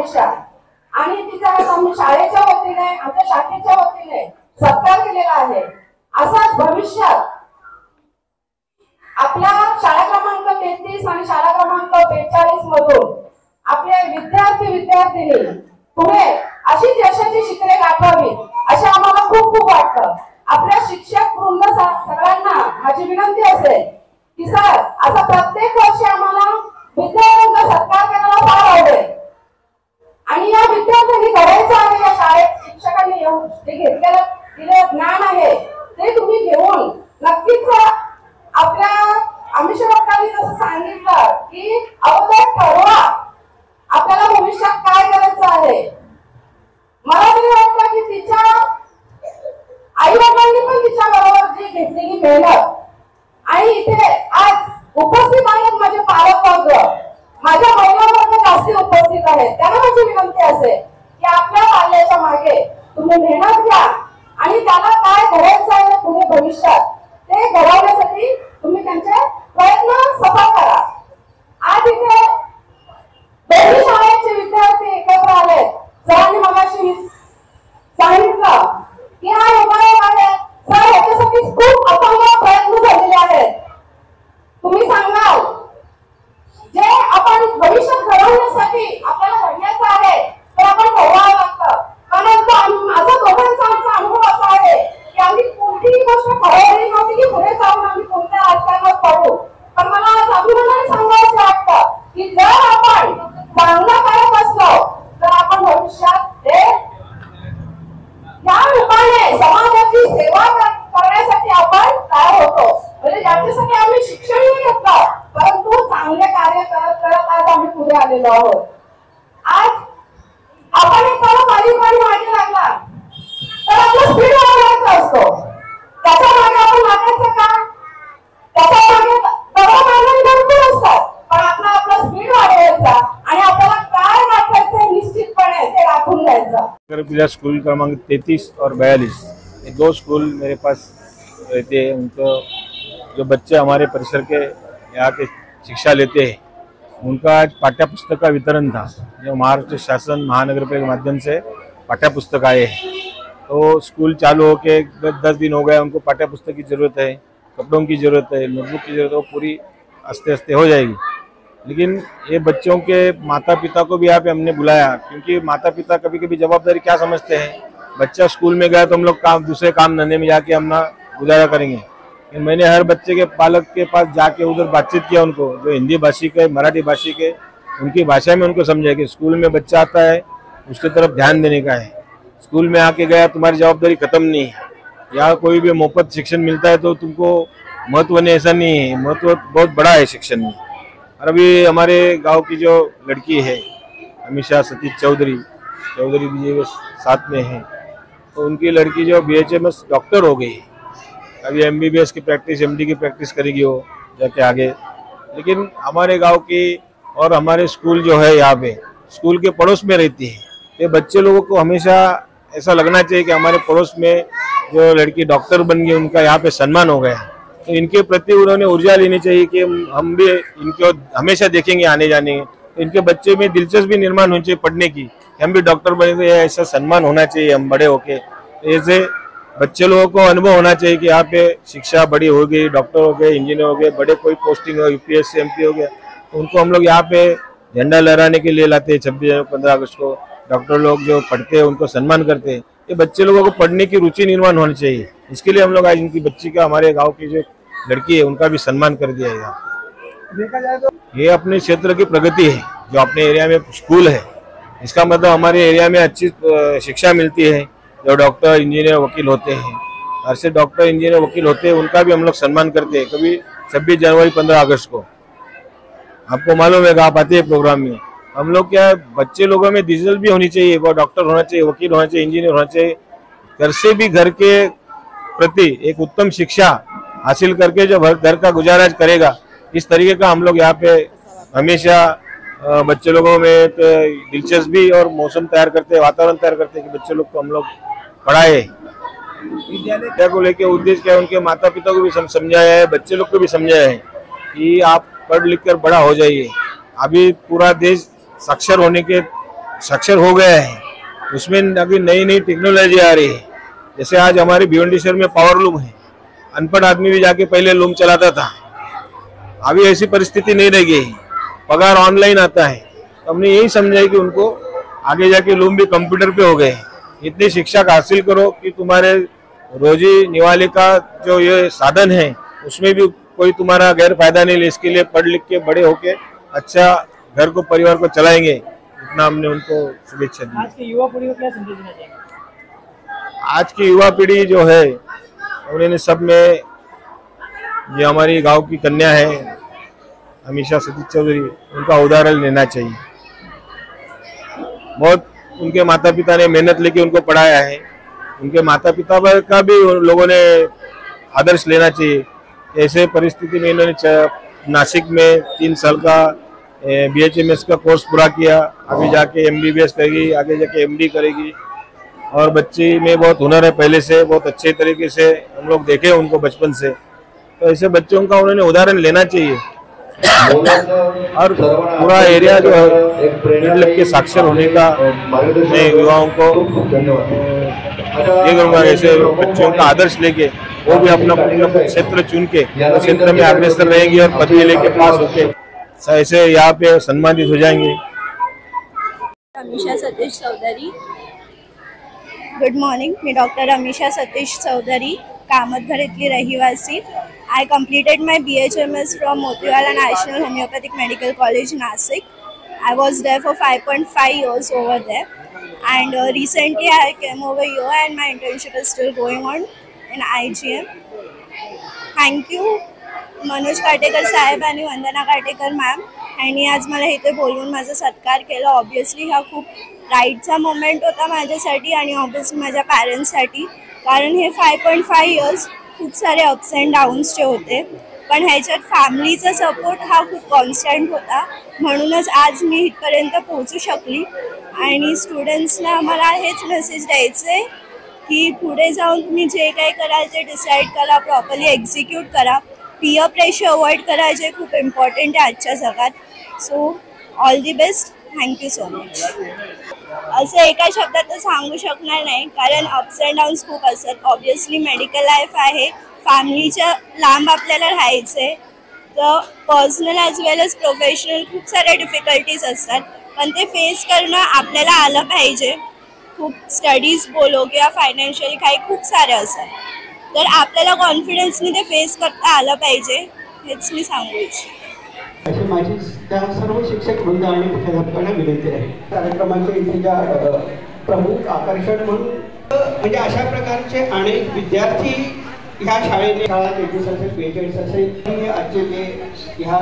भविष्यात, आणि तिचा आम्ही शाळेच्या वतीने आमच्या शाखेच्या वतीने सत्कार केलेला आहे। असाच भविष्यात आपल्या शाळा क्रमांक 33 आणि शाळा क्रमांक 42 मधून आपले विद्यार्थी पुढे अशीच यशाची शिखरे गाठावी असे आम्हाला खूप खूप वाटतं। आपल्या शिक्षक वृंद सगळ्यांना माझी विनंती असेल की सर असा प्रत्येक वर्षी आम्हाला विद्यार्थ्यांचा सत्कार करायला फार आवडेल, आणि या विद्यार्थ्यांनी घडायचं आहे या शाळेत शिक्षकांनी येऊन जे दिलेलं ज्ञान आहे ते तुम्ही घेऊन नक्कीच आपल्या आमिष डॉक्टरांनी जसं सांगितलं की अगोदर ठरवा आपल्याला भविष्यात काय करायचं आहे। मला तरी वाटतं की तिच्या आई वडिलांनी पण तिच्या बरोबर जी घेतलेली मेहनत, आणि इथे आज उपस्थित आहेत माझे पालक वर्ग, माझ्या महिला वर्ग जास्ती उपस्थित आहेत, त्यांना माझी विनंती असेल की आपल्या पाल्याच्या मागे तुम्ही मेहनत घ्या आणि त्याला काय घडायचं आहे पुढे भविष्यात ते घडवण्यासाठी तुम्ही त्यांचे प्रयत्न सफल करा। आज इथे दोन्ही शाळेचे विद्यार्थी एकत्र आले। सरांनी मगाशी सांगितलं की हा उपाय आहे सर, याच्यासाठी खूप अथक प्रयत्न झालेले आहेत। तुम्ही सांगाल जे आपण भविष्यात घडवण्यासाठी आपल्याला घडण्याचं आहे तर आपण ठरवावं लागतं। कारण माझा दोघांचा आमचा अनुभव असा आहे की आम्ही कोणतीही गोष्ट ठरवली नव्हती की पुढे जाऊन आम्ही कोणत्या राजकारणात पडू, पण मला आज अभिमानाने सांगायचं वाटतं की जर आपण चांगलं करत असलो तर आपण भविष्यात या रूपाने समाजाची सेवा करण्यासाठी आपण तयार होतो। म्हणजे याच्यासाठी आम्ही शिक्षणही घेतलं, परंतु चांगले कार्य करत करत आज आम्ही पुढे आलेलो आहोत। आज आपण एखादा मागे लागला तर आपला स्पीड वाढवायचा असतो, त्याच्या मागे आपण लागायचं का? त्याच्या मागे भरपूर असतात, पण आपला स्पीड वाढवायचा आणि आपल्याला काय वाटायचं निश्चितपणे ते राखून घ्यायचं। स्कूल क्रमांक 33 और 42 ये दो स्कूल मेरे पास रहते हैं। उनको जो बच्चे हमारे परिसर के यहाँ के शिक्षा लेते हैं उनका आज पाठ्य पुस्तक का वितरण था। जो महाराष्ट्र शासन महानगर पालिका के माध्यम से पाठ्य पुस्तक आए हैं, तो स्कूल चालू होके 10 दिन हो गए, उनको पाठ्य पुस्तक की जरूरत है, कपड़ों की जरूरत है, नोटबुक की जरूरत है, वो पूरी आस्ते आस्ते हो जाएगी। लेकिन ये बच्चों के माता पिता को भी यहाँ पे हमने बुलाया, क्योंकि माता पिता कभी कभी जवाबदारी क्या समझते हैं, बच्चा स्कूल में गया तो हम लोग दूसरे काम धंधे में जाके अपना गुजारा करेंगे। मैंने हर बच्चे के पालक के पास जाके उधर बातचीत किया, उनको जो हिंदी भाषी के मराठी भाषी के उनकी भाषा में उनको समझाया कि स्कूल में बच्चा आता है उसकी तरफ ध्यान देने का है। स्कूल में आके गया तुम्हारी जवाबदारी खत्म नहीं है, यहाँ कोई भी मुफ्त शिक्षण मिलता है तो तुमको महत्व नहीं, ऐसा नहीं है, महत्व बहुत बड़ा है शिक्षण में। और अभी हमारे गांव की जो लड़की है हमेशा सतीश चौधरी भी साथ में है, तो उनकी लड़की जो BHMS डॉक्टर हो गई, अभी MBBS की प्रैक्टिस MD की प्रैक्टिस करेगी वो जाके आगे। लेकिन हमारे गांव की और हमारे स्कूल जो है यहाँ पे स्कूल के पड़ोस में रहती है, ये बच्चे लोगों को हमेशा ऐसा लगना चाहिए कि हमारे पड़ोस में जो लड़की डॉक्टर बन गई उनका यहाँ पे सम्मान हो गया। तो इनके प्रति उन्होंने ऊर्जा लेनी चाहिए कि हम भी इनको हमेशा देखेंगे आने जाने। तो इनके बच्चे में दिलचस्पी निर्माण होनी चाहिए पढ़ने की, हम भी डॉक्टर बने, तो ऐसा सम्मान होना चाहिए हम बड़े होके। ऐसे बच्चे लोगों को अनुभव होना चाहिए कि यहाँ पे शिक्षा बड़ी हो गई, डॉक्टर हो गए, इंजीनियर हो गए, बड़े कोई पोस्टिंग हो, UPSC MP हो गया, तो उनको हम लोग यहाँ पे झंडा लहराने के लिए लाते हैं। 26 15 अगस्त को डॉक्टर लोग जो पढ़ते हैं उनको सम्मान करते हैं। ये बच्चे लोगों को पढ़ने की रुचि निर्माण होनी चाहिए, इसके लिए हम लोग आज इनकी बच्ची का, हमारे गाँव की जो लड़की है उनका भी सम्मान कर दिया है। देखा जाए तो ये अपने क्षेत्र की प्रगति है, जो अपने एरिया में स्कूल है, इसका मतलब हमारे एरिया में अच्छी शिक्षा मिलती है। जो डॉक्टर इंजीनियर वकील होते हैं, ऐसे डॉक्टर इंजीनियर वकील होते हैं, उनका भी हम लोग सम्मान करते हैं। कभी 26 जनवरी 15 अगस्त को आपको मालूम है आप आते हैं प्रोग्राम में, हम लोग क्या बच्चे लोगों में दिलचस्पी भी होनी चाहिए, वो डॉक्टर होना चाहिए, वकील होना चाहिए, इंजीनियर होना चाहिए। घर से भी घर के प्रति एक उत्तम शिक्षा हासिल करके जो घर का गुजारा करेगा, इस तरीके का हम लोग यहाँ पे हमेशा बच्चे लोगों में दिलचस्पी और मौसम तैयार करते हैं, वातावरण तैयार करते हैं कि बच्चे लोग को हम लोग पढ़ाए। विद्यालय को लेके उद्देश्य क्या है, उनके माता पिता को भी समझाया है, बच्चे लोग को भी समझाया है कि आप पढ़ लिख कर बड़ा हो जाइए। अभी पूरा देश साक्षर होने के साक्षर हो गया है, उसमें अभी नई नई टेक्नोलॉजी आ रही है। जैसे आज हमारे भिवंडी शहर में पावर लूम है, अनपढ़ आदमी भी जाके पहले लूम चलाता था, अभी ऐसी परिस्थिति नहीं रह गई, पगार ऑनलाइन आता है। तो हमने यही समझा कि उनको आगे जाके लूम भी कंप्यूटर पे हो गए। इतनी शिक्षा हासिल करो कि तुम्हारे रोजी निवाले का जो ये साधन है उसमें भी कोई तुम्हारा गैर फायदा नहीं ले। इसके लिए पढ़ लिख के बड़े होके अच्छा घर को परिवार को चलाएंगे, इतना हमने उनको शुभेच्छा दी। आज की युवा पीढ़ी को क्या संदेश देना चाहिए? आज की युवा पीढ़ी जो है उन्होंने सब में, ये हमारी गांव की कन्या है अमीषा सतीश चौधरी, उनका उदाहरण लेना चाहिए। बहुत उनके माता पिता ने मेहनत लेके उनको पढ़ाया है, उनके माता पिता का भी लोगों ने आदर्श लेना चाहिए। ऐसे परिस्थिति में इन्होंने नासिक में 3 साल का BHMS का कोर्स पूरा किया, अभी जाके MBBS करेगी, आगे जाके MD करेगी। और बच्ची में बहुत हुनर है पहले से, बहुत अच्छे तरीके से हम लोग देखे उनको बचपन से। तो ऐसे बच्चों का उन्होंने उदाहरण लेना चाहिए। और पूरा एरिया जो है मिडिल के साक्षर होने का मैं युवाओं को ये करूँगा, ऐसे बच्चों का आदर्श लेके वो भी अपना क्षेत्र चुन के क्षेत्र में अग्रसर रहेंगे और पदवी लेके पास होके ऐसे यहाँ पे सम्मानित हो जाएंगे। अमीषा सतीश चौधरी। गुड मॉर्निंग, मी डॉक्टर अमीषा सतीश चौधरी, कामतघर इथली रहिवासी. I completed my BHMS from Motiwala National Homeopathic Medical College, Nasik. I was there for 5.5 years over there, and recently I came over here and my internship is still going on in IGM. Thank you Manoj Katekar साहेब आणि वंदना Katekar ma'am यांनी आज मला इथे बोलवून माझा सत्कार केला. Obviously हा खूप प्राईडचा मोमेंट होता माझ्यासाठी आणि ऑब्वियसली माझ्या पॅरेंट्ससाठी, कारण हे 5.5 इयर्स खूप सारे अप्स अँड डाऊन्सचे होते, पण ह्याच्यात फॅमिलीचा सपोर्ट हा खूप कॉन्स्टंट होता. म्हणूनच आज मी इथपर्यंत पोहोचू शकली. आणि स्टुडंट्सना मला हेच मेसेज द्यायचं आहे की पुढे जाऊन तुम्ही जे काही कराल ते डिसाईड करा, प्रॉपरली एक्झिक्यूट करा. पियर प्रेशर अवॉइड करायचे खूप इम्पॉर्टंट आहे आजच्या जगात. So all the best. Thank you so much. असं एका शब्दात तर सांगू शकणार नाही, कारण अप्स अँड डाऊन्स खूप असतात. ऑब्वियसली मेडिकल लाईफ आहे, फॅमिलीच्या लांब आपल्याला राहायचं आहे, तर पर्सनल ॲज वेल एज प्रोफेशनल खूप साऱ्या डिफिकल्टीज असतात, पण ते फेस करणं आपल्याला आलं पाहिजे. खूप स्टडीज बोलो किंवा फायनान्शियली काही खूप सारे असतात, तर आपल्याला कॉन्फिडन्सने ते फेस करता आलं पाहिजे, हेच मी सांगू इच्छिते. अशी माझी त्या सर्व शिक्षक वृंद आणि मुख्याध्यापकांना विनंती आहे. कार्यक्रमाचे इथे ज्या प्रमुख आकर्षण म्हणून म्हणजे अशा प्रकारचे अनेक विद्यार्थी ह्या शाळेने शाळा 43 असेल, 42 असेल, आजचे जे ह्या